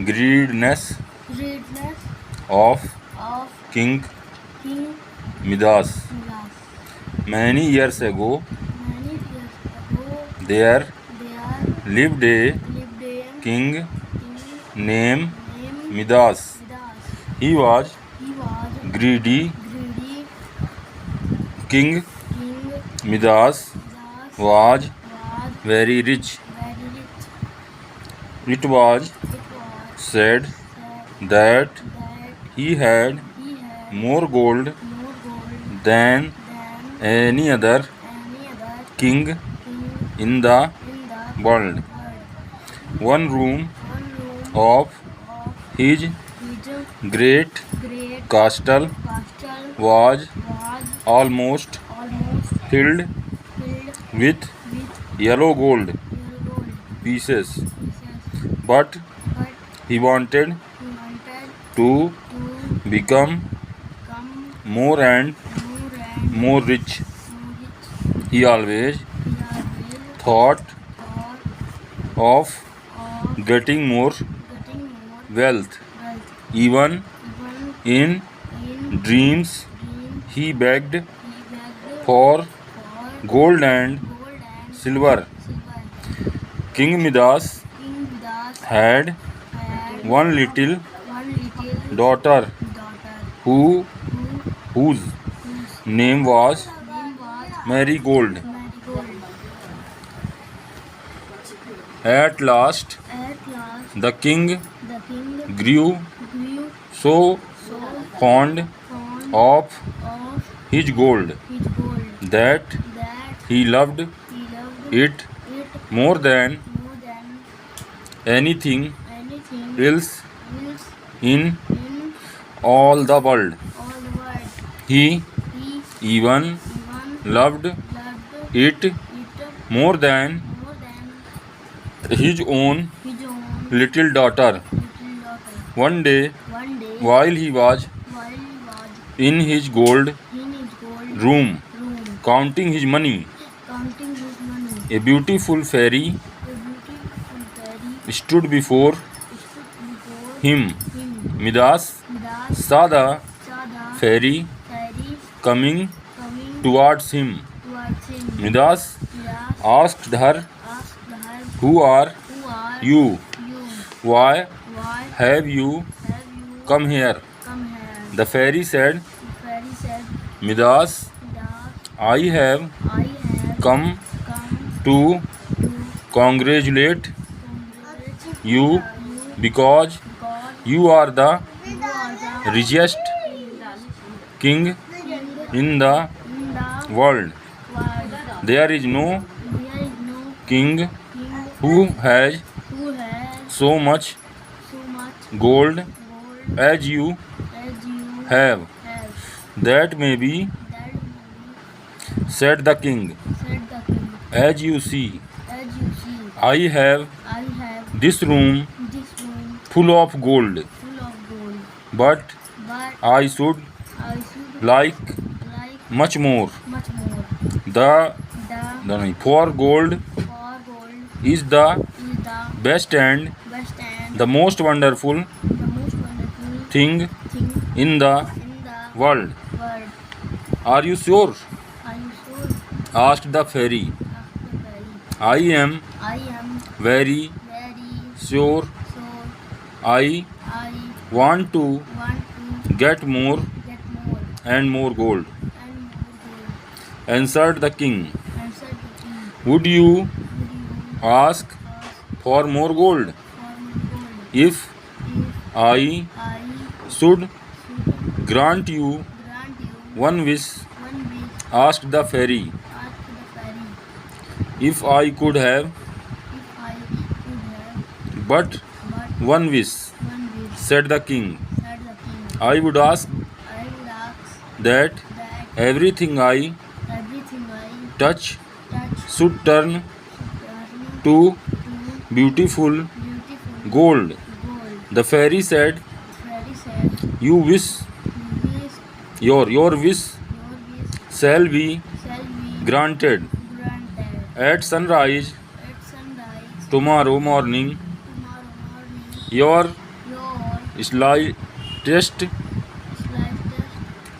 greediness greatness of of King King Midas. Midas. Many years ago, Many years ago, there there lived a lived a king king named named Midas. Midas. He was He was greedy. greedy. King King Midas Midas was was very rich. very rich. It was It was said said that that he had he had more gold more gold than than any other any other king king in the in the world. world. One room One room of of his his great great castle castle was was almost almost filled filled with with yellow gold pure gold pieces, pieces, but but he wanted he wanted to to become come more and more and more rich. more rich. He always He always thought thought of of getting more getting more wealth. wealth. Even Even in in dreams, dreams, he begged he begged for for gold and gold and silver. silver. King Midas King Midas had had one little one little daughter daughter who who whose whose name was name was Marigold. Marigold. At last, At last, the king the king grew grew so so fond fond of of his gold his gold that that he loved he loved it it more than more than anything anything else else in in all the world. all the world. He He even even loved loved it it more than more than his own his own little daughter. little daughter. One day, One day, while he was while he was in his gold in his gold room room counting his money, counting his money, a beautiful fairy a beautiful fairy stood before stood before him. him. Midas Midas saw the saw the fairy fairy coming coming towards him. towards him. Midas Midas asked her, asked her, "Who are "Who are you? you? Why Why have you have you come here?" come here?" The fairy said, The fairy said, "Midas, "Midas, I have I have come come to to congratulate congratulate you you because because you are the you are the richest king king in the in the world. world. There is no There is no king king who has who has so much so much gold gold as you as you have." have. "That may be," That said the king. said the king. "As you see, As you see, I have I have this room this room full of gold, full of gold, but but I should I should like like much more. much more. The The for gold for gold is the is the best and best and the most wonderful the most wonderful thing thing in the in the world. world. Are you sure?" Are you sure? asked the fairy. Asked the fairy. "I am I am very very sure. sure. I I want to want to get more get more and more gold," and more gold. answered the king. Answered the king. "Would you Would you ask ask for more gold for more gold if if I I should should grant you grant you one wish?" one wish? asked the fairy. Asked the fairy. "If I could have If I could have but but one wish," one wish, said the king, said the king, "I would ask I would ask that that everything I everything I touch touch should turn turn to to beautiful beautiful gold." gold. The fairy said, The fairy said, "You wish, "You wish your wish your wish shall be shall be granted. granted. At sunrise At sunrise tomorrow morning, tomorrow morning, your slightest slightest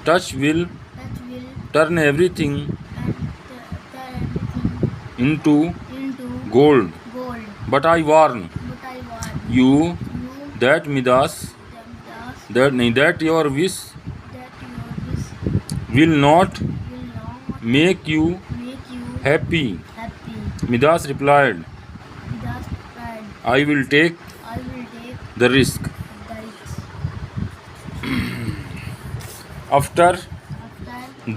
touch will touch will turn everything and turn everything into into gold. gold. But I warn But I want you you, that Midas, them thus, that your wish that your wish will not will not make you make you happy. happy. Midas replied, Midas replied, I will take I will take the risk. the risk. After After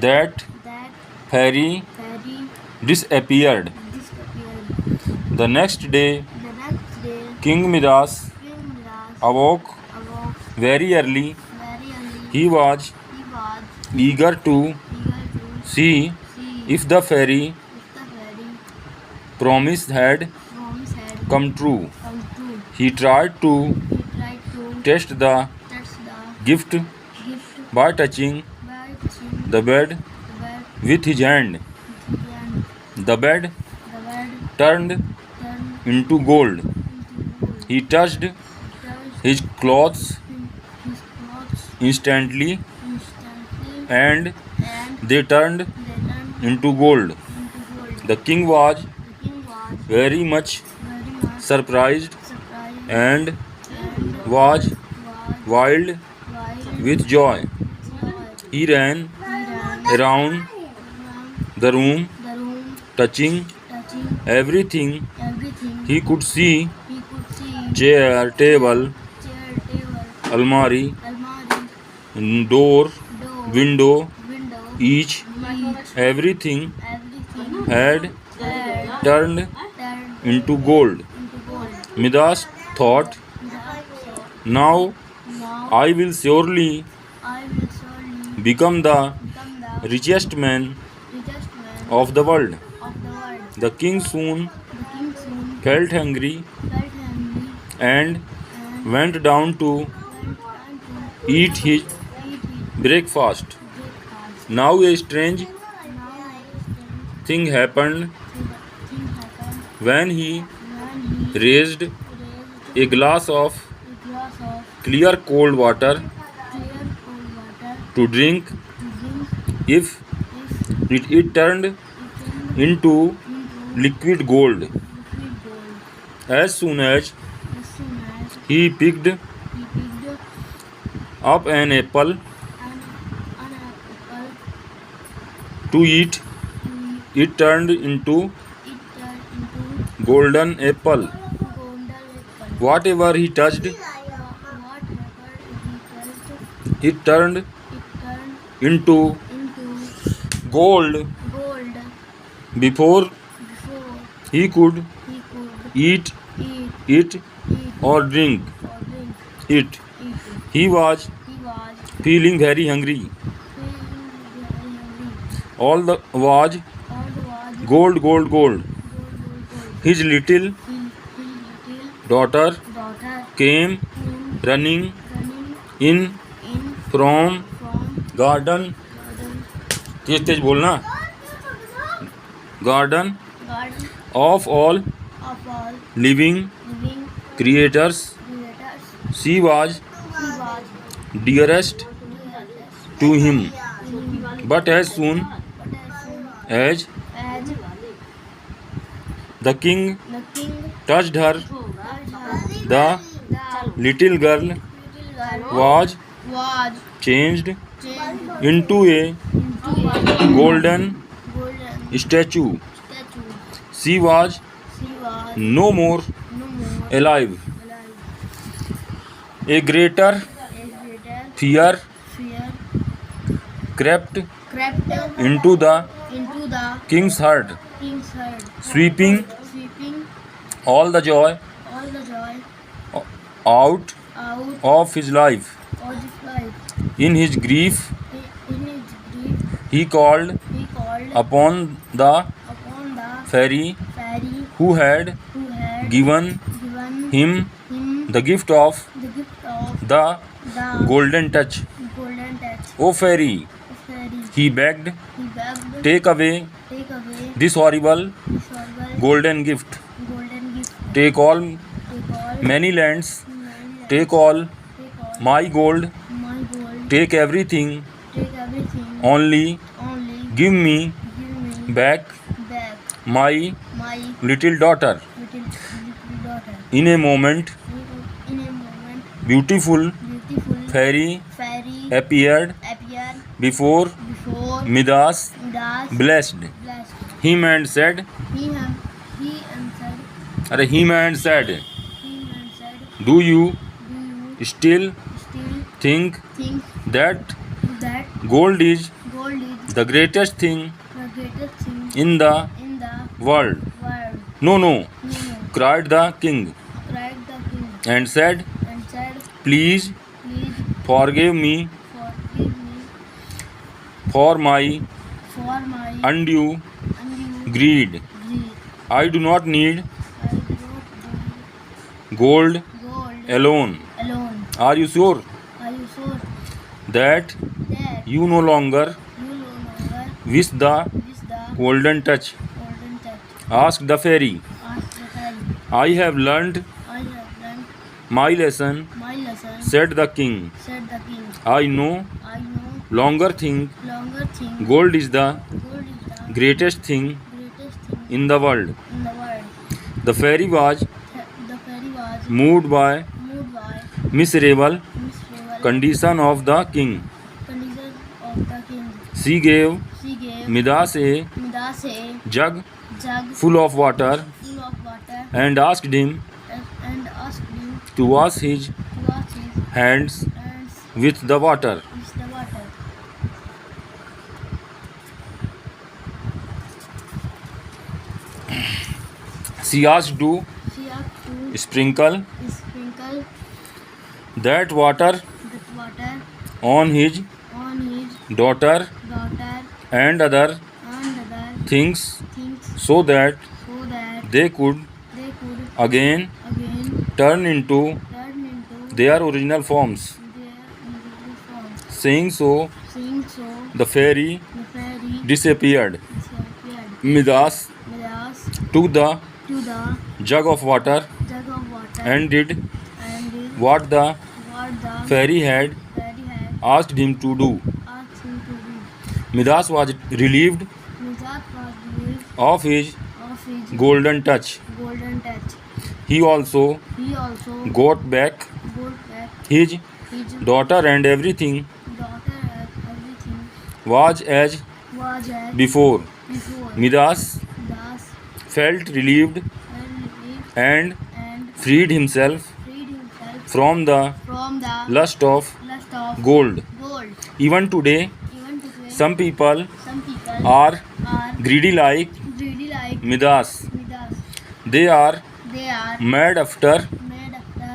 that, that, fairy fairy disappeared. disappeared. The next day, The next day, King Midas King Midas awoke awoke very early. very early. He was He was eager to eager to see see if the fairy if the fairy promise had promise had come true. come true. He tried to He tried to test the touch the gift gift by touching by touching the bed the bed with his hand. with his hand. The bed The bed turned turned into gold. into gold. He touched He touched his clothes his clothes instantly instantly and and they turned they turned into gold. into gold. The king was The king was very much very much surprised surprised and and was was wild wild with joy. joy. He ran He ran around around the room, the room, touching touching everything everything he could see: he could see. chair, table, Chair, table, almari, almari, door, door, window. window, Each, each, everything everything had had turned turned into gold. into gold. Midas thought, now Now I will surely I will surely become the become the richest man richest man of the world. of the world. The king soon The king soon felt hungry felt hungry and and went down to went on to eat his eat his breakfast. breakfast. Now a strange Now a thing happened thing happened when he when he raised raised a glass of a glass of clear cold water clear cold water to drink. to drink. If If it turned it turned into into liquid gold. liquid gold. As soon as As soon as he picked he picked up an apple an apple to eat, to eat, it turned into it turned into golden apple. golden apple. Whatever he touched, Whatever he touched, it turned it turned into into gold gold. before Before he could he could eat eat, it eat or drink or drink it. it. He was He was feeling very hungry. feeling very hungry. All the was All the was gold, gold, gold. gold. His little His little daughter daughter came came running running in in from from garden. garden तेज तेज बोलना. Garden garden of all of all living living creatures. creatures. She was He was dearest dearest to him. to him. But as soon But as soon as as the king the king touched her, touched her, the the little girl little girl was was changed changed into a into a golden golden statue. statue. She was She was no more no more alive. alive. A greater A greater fear fear crept crept into the into the king's heart, king's heart, sweeping sweeping all the joy all the joy out out of his life. of his life. In his grief, In his grief, he called he called upon the upon the fairy fairy who had who had given given him him the gift of the gift of the the golden touch. golden touch. O fairy, Fairy, he begged, he begged, take away take away this horrible this horrible golden gift. golden gift. Take all Take all many lands, many take all take all My gold, my gold, take everything, take everything, only only give me give me back back my my little daughter. little daughter. In a moment, In a moment, beautiful beautiful fairy fairy appeared appeared before before Midas, Das blessed blessed him and said, he answered him and said, him and said, do you do you still still think think that that gold is gold is the greatest thing the greatest thing in the in the world? world? No, no, No, no, cried the king, cried the king and said, and said, please please forgive me forgive me for my for my undue undue greed. greed. I do not need I do not gold need gold alone. alone. Are you sure Are you sure that that you no longer you no longer wish the wish the golden touch? golden touch? Asked the fairy. Asked the fairy. I have learned I have learned my lesson, my lesson, said the king. said the king. I no I know longer think longer thing gold is the gold is the greatest thing greatest thing in the world. in the world. The fairy was The fairy was moved by moved by miserable miserable condition of the king. condition of the king. She gave She gave Midas a Midas a jug jug full of water full of water and asked him and asked him to wash his to wash his hands hands with the water. with the water. She asked to She asked to sprinkle sprinkle that water that water on his on his daughter daughter and other and other things things so that so that they could they could again again turn into turn into their original forms. their individual forms. Saying so, Saying so, the fairy the fairy disappeared. disappeared. Midas Midas took the to the jug of water jug of water and did and did what the what the fairy had fairy had asked him to do. asked him to do. Midas was relieved Midas was relieved of his of his golden touch. golden touch. He also He also got back got back his his daughter, and everything daughter and everything was as was as before. before. Midas Midas felt relieved felt relieved and and freed himself freed himself from the from the lust of lust of gold. gold. Even today, Even today, some people some people are are greedy like greedy like Midas. Midas. They are They are mad after made after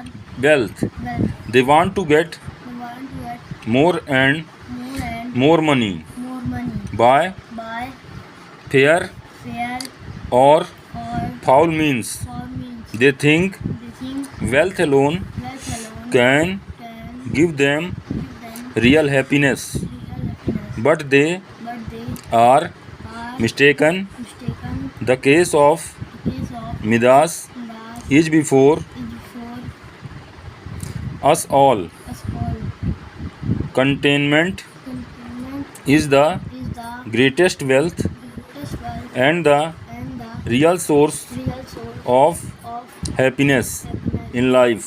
wealth. wealth. They want to get They want to get more and more money more money by by fair fair or or foul means. for means. They think They think wealth alone wealth alone can can give them give them real happiness, real happiness. but they But they are are mistaken. mistaken. The case of The case of Midas Midas is before is before us all. us all. Contentment Contentment is the is the greatest wealth greatest wealth and the and the real source real source of of happiness happiness in life.